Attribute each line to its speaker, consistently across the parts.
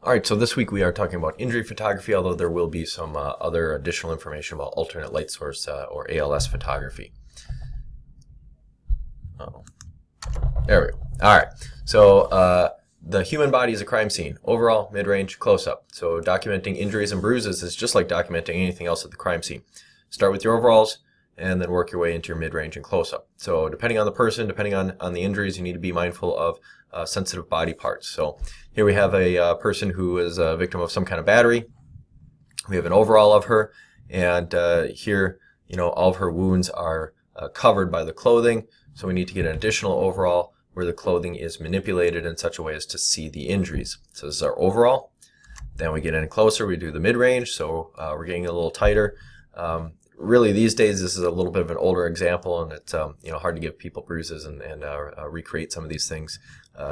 Speaker 1: All right, so this week we are talking about injury photography, although there will be some other additional information about alternate light source or ALS photography. Oh, there we go. All right, so the human body is a crime scene. Overall, mid-range, close-up. So documenting injuries and bruises is just like documenting anything else at the crime scene. Start with your overalls and then work your way into your mid-range and close-up. So depending on the person, depending on the injuries, you need to be mindful of sensitive body parts. So here we have a person who is a victim of some kind of battery. We have an overall of her, and here, all of her wounds are covered by the clothing. So we need to get an additional overall where the clothing is manipulated in such a way as to see the injuries. So this is our overall. Then we get in closer, we do the mid-range, so we're getting a little tighter. Really, these days, this is a little bit of an older example, and it's hard to give people bruises and recreate some of these things.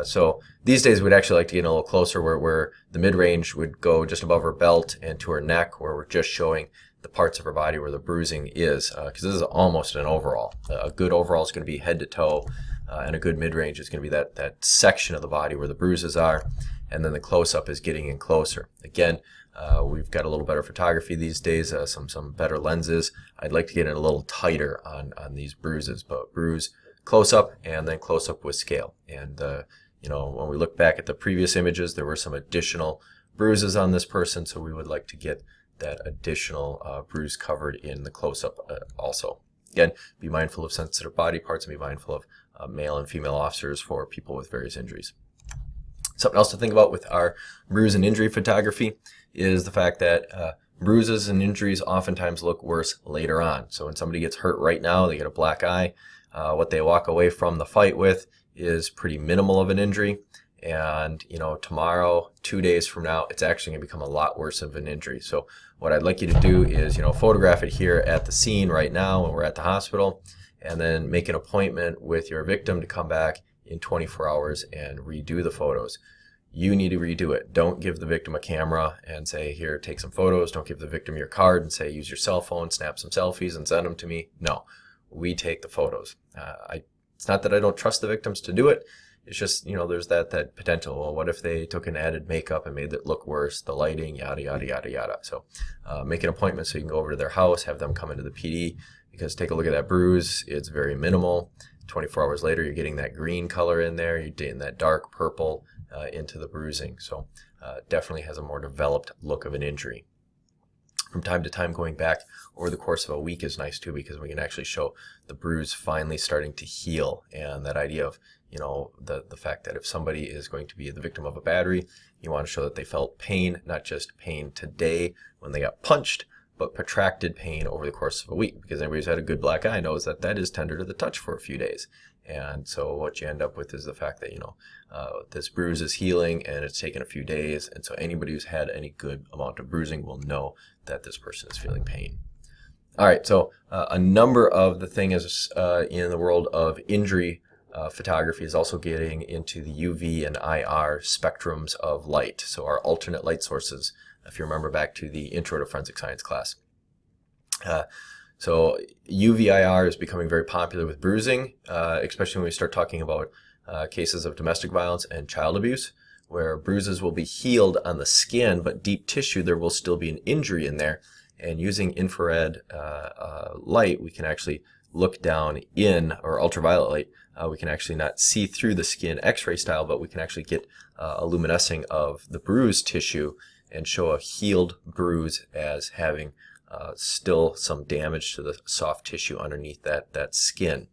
Speaker 1: So these days, we'd actually like to get a little closer, where the mid-range would go just above her belt and to her neck, where we're just showing the parts of her body where the bruising is, because this is almost an overall. A good overall is going to be head to toe, and a good mid-range is going to be that section of the body where the bruises are, and then the close-up is getting in closer. Again, we've got a little better photography these days, some better lenses. I'd like to get it a little tighter on these bruises, but bruise close-up and then close-up with scale. And when we look back at the previous images, there were some additional bruises on this person, so we would like to get that additional bruise covered in the close-up also. Again, be mindful of sensitive body parts and be mindful of male and female officers for people with various injuries. Something else to think about with our bruise and injury photography is the fact that bruises and injuries oftentimes look worse later on. So when somebody gets hurt right now, they get a black eye, what they walk away from the fight with is pretty minimal of an injury. And, tomorrow, 2 days from now, it's actually going to become a lot worse of an injury. So what I'd like you to do is, photograph it here at the scene right now when we're at the hospital, and then make an appointment with your victim to come back in 24 hours and redo the photos. You need to redo it. Don't give the victim a camera and say, here, take some photos. Don't give the victim your card and say, use your cell phone, snap some selfies and send them to me. No, we take the photos. It's not that I don't trust the victims to do it. It's just, there's that potential. Well, what if they took an added makeup and made it look worse, the lighting, yada, yada, yada, yada. So make an appointment so you can go over to their house, have them come into the PD, because take a look at that bruise. It's very minimal. 24 hours later, you're getting that green color in there. You're getting that dark purple into the bruising. So definitely has a more developed look of an injury. From time to time, going back over the course of a week is nice too, because we can actually show the bruise finally starting to heal. And that idea of, the fact that if somebody is going to be the victim of a battery, you want to show that they felt pain, not just pain today when they got punched, but protracted pain over the course of a week, because anybody who's had a good black eye knows that that is tender to the touch for a few days. And so what you end up with is the fact that, this bruise is healing and it's taken a few days. And so anybody who's had any good amount of bruising will know that this person is feeling pain. All right, so a number of the things in the world of injury photography is also getting into the UV and IR spectrums of light. So our alternate light sources, if you remember back to the Intro to Forensic Science class. So UV-IR is becoming very popular with bruising, especially when we start talking about cases of domestic violence and child abuse, where bruises will be healed on the skin, but deep tissue, there will still be an injury in there. And using infrared light, we can actually look down in, or ultraviolet light, we can actually not see through the skin X-ray style, but we can actually get a luminescing of the bruised tissue and show a healed bruise as having still some damage to the soft tissue underneath that skin.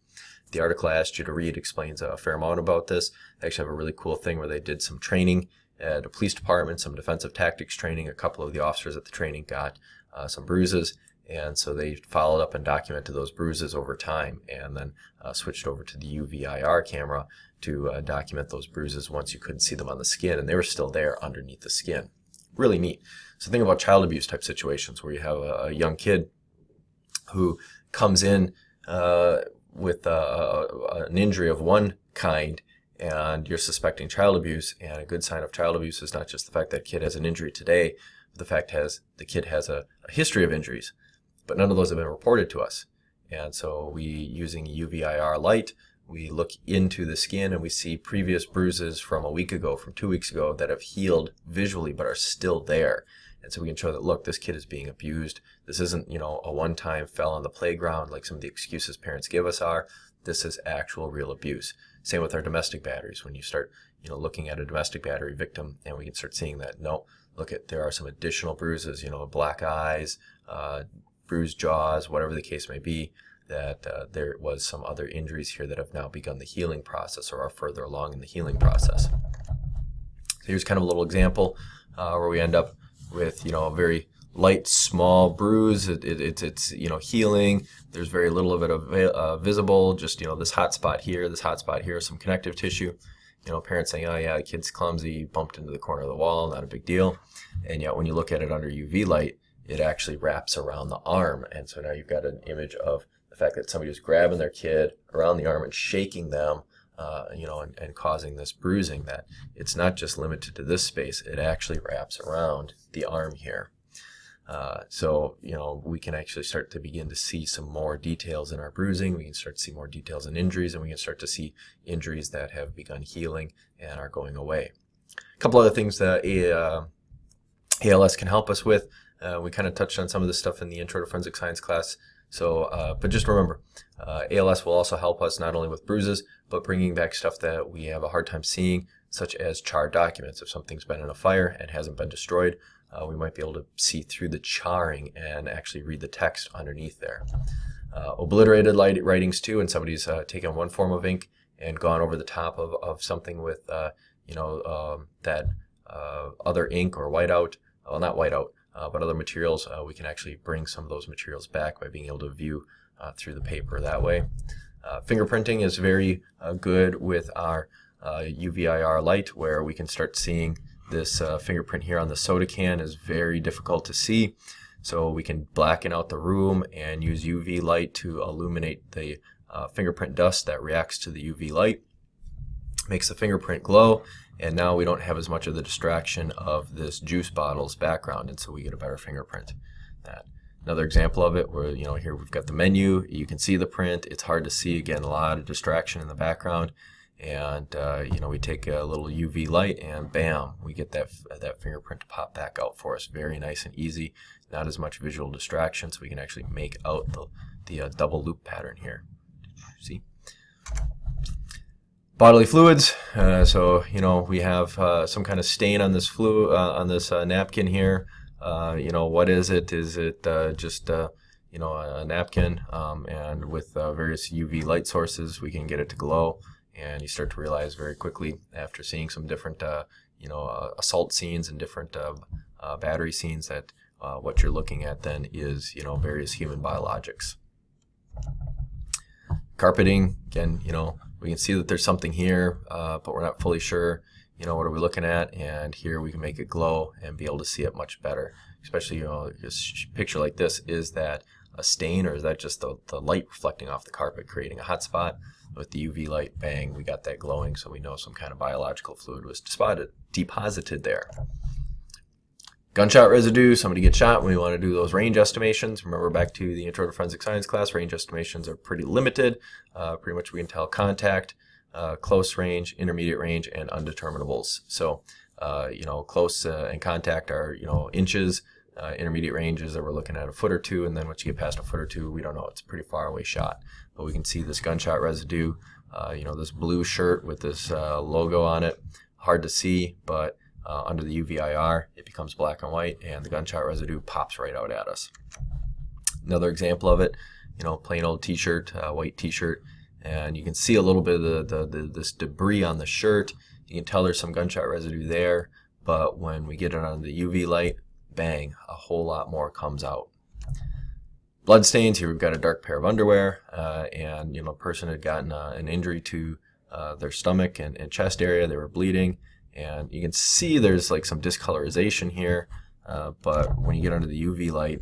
Speaker 1: The article I asked you to read explains a fair amount about this. They actually have a really cool thing where they did some training at a police department, some defensive tactics training. A couple of the officers at the training got some bruises, and so they followed up and documented those bruises over time, and then switched over to the UV-IR camera to document those bruises once you couldn't see them on the skin, and they were still there underneath the skin. Really neat. So think about child abuse type situations where you have a young kid who comes in with an injury of one kind, and you're suspecting child abuse. And a good sign of child abuse is not just the fact that kid has an injury today, but the fact the kid has a history of injuries, but none of those have been reported to us. And so we, using UV-IR light, we look into the skin and we see previous bruises from a week ago, from 2 weeks ago, that have healed visually but are still there. And so we can show that, look, this kid is being abused. This isn't, a one-time fell on the playground like some of the excuses parents give us are. This is actual real abuse. Same with our domestic batteries. When you start, looking at a domestic battery victim, and we can start seeing that, no, there are some additional bruises, black eyes, bruised jaws, whatever the case may be, that there was some other injuries here that have now begun the healing process or are further along in the healing process. So here's kind of a little example where we end up with, a very light, small bruise. It's healing. There's very little of it visible. Just, this hot spot here, some connective tissue. Parents saying, oh yeah, the kid's clumsy, bumped into the corner of the wall, not a big deal. And yet when you look at it under UV light, it actually wraps around the arm. And so now you've got an image of the fact that somebody was grabbing their kid around the arm and shaking them, and causing this bruising, that it's not just limited to this space, it actually wraps around the arm here. So we can actually start to begin to see some more details in our bruising. We can start to see more details in injuries, and we can start to see injuries that have begun healing and are going away. A couple other things that ALS can help us with. We kind of touched on some of this stuff in the Intro to Forensic Science class. So, but just remember, ALS will also help us not only with bruises, but bringing back stuff that we have a hard time seeing, such as charred documents. If something's been in a fire and hasn't been destroyed, we might be able to see through the charring and actually read the text underneath there. Obliterated writings too, and somebody's taken one form of ink and gone over the top of something with, that other ink or whiteout, well, not whiteout, but other materials. We can actually bring some of those materials back by being able to view through the paper that way. Fingerprinting is very good with our UVIR light, where we can start seeing this fingerprint here on the soda can is very difficult to see. So we can blacken out the room and use UV light to illuminate the fingerprint dust that reacts to the UV light, makes the fingerprint glow, and now we don't have as much of the distraction of this juice bottle's background, and so we get a better fingerprint. Another example of it, where here we've got the menu, you can see the print, it's hard to see, again, a lot of distraction in the background, and we take a little UV light and bam, we get that fingerprint to pop back out for us. Very nice and easy, not as much visual distraction, so we can actually make out the double loop pattern here. See? Bodily fluids. So we have some kind of stain on this napkin here. What is it? Is it just a napkin? And with various UV light sources, we can get it to glow. And you start to realize very quickly, after seeing some different assault scenes and different battery scenes, that what you're looking at then is various human biologics. Carpeting, again, we can see that there's something here, but we're not fully sure, what are we looking at, and here we can make it glow and be able to see it much better. Especially, a picture like this, is that a stain, or is that just the light reflecting off the carpet creating a hot spot? With the UV light, bang, we got that glowing, so we know some kind of biological fluid was deposited there. Gunshot residue, somebody gets shot, we want to do those range estimations. Remember back to the Intro to Forensic Science class, range estimations are pretty limited. Pretty much we can tell contact, close range, intermediate range, and undeterminables. So, close and contact are, inches. Intermediate ranges that we're looking at a foot or two, and then once you get past a foot or two, we don't know. It's a pretty far away shot. But we can see this gunshot residue, this blue shirt with this logo on it. Hard to see, but under the UVIR, it becomes black and white, and the gunshot residue pops right out at us. Another example of it, plain old t-shirt, white t-shirt, and you can see a little bit of this debris on the shirt. You can tell there's some gunshot residue there, but when we get it under the UV light, bang, a whole lot more comes out. Blood stains, here we've got a dark pair of underwear, and a person had gotten an injury to their stomach and chest area. They were bleeding, and you can see there's like some discolorization here, but when you get under the UV light,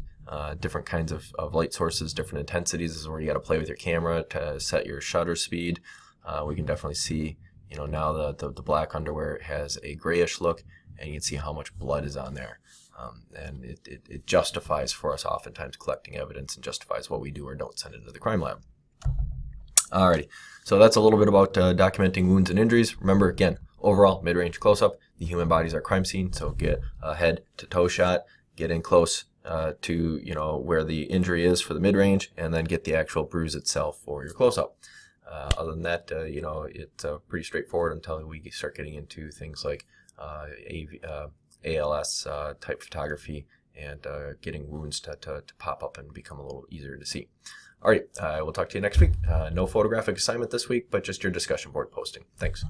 Speaker 1: different kinds of light sources, different intensities, this is where you got to play with your camera to set your shutter speed. We can definitely see, now the black underwear has a grayish look, and you can see how much blood is on there. And it justifies for us oftentimes collecting evidence, and justifies what we do or don't send into the crime lab. Alrighty, so that's a little bit about documenting wounds and injuries. Remember, again, overall, mid-range close-up, the human bodies are crime scene, so get a head-to-toe shot, get in close to where the injury is for the mid-range, and then get the actual bruise itself for your close-up. Other than that, it's pretty straightforward until we start getting into things like ALS type photography and getting wounds to pop up and become a little easier to see. All right, we'll talk to you next week. No photographic assignment this week, but just your discussion board posting. Thanks.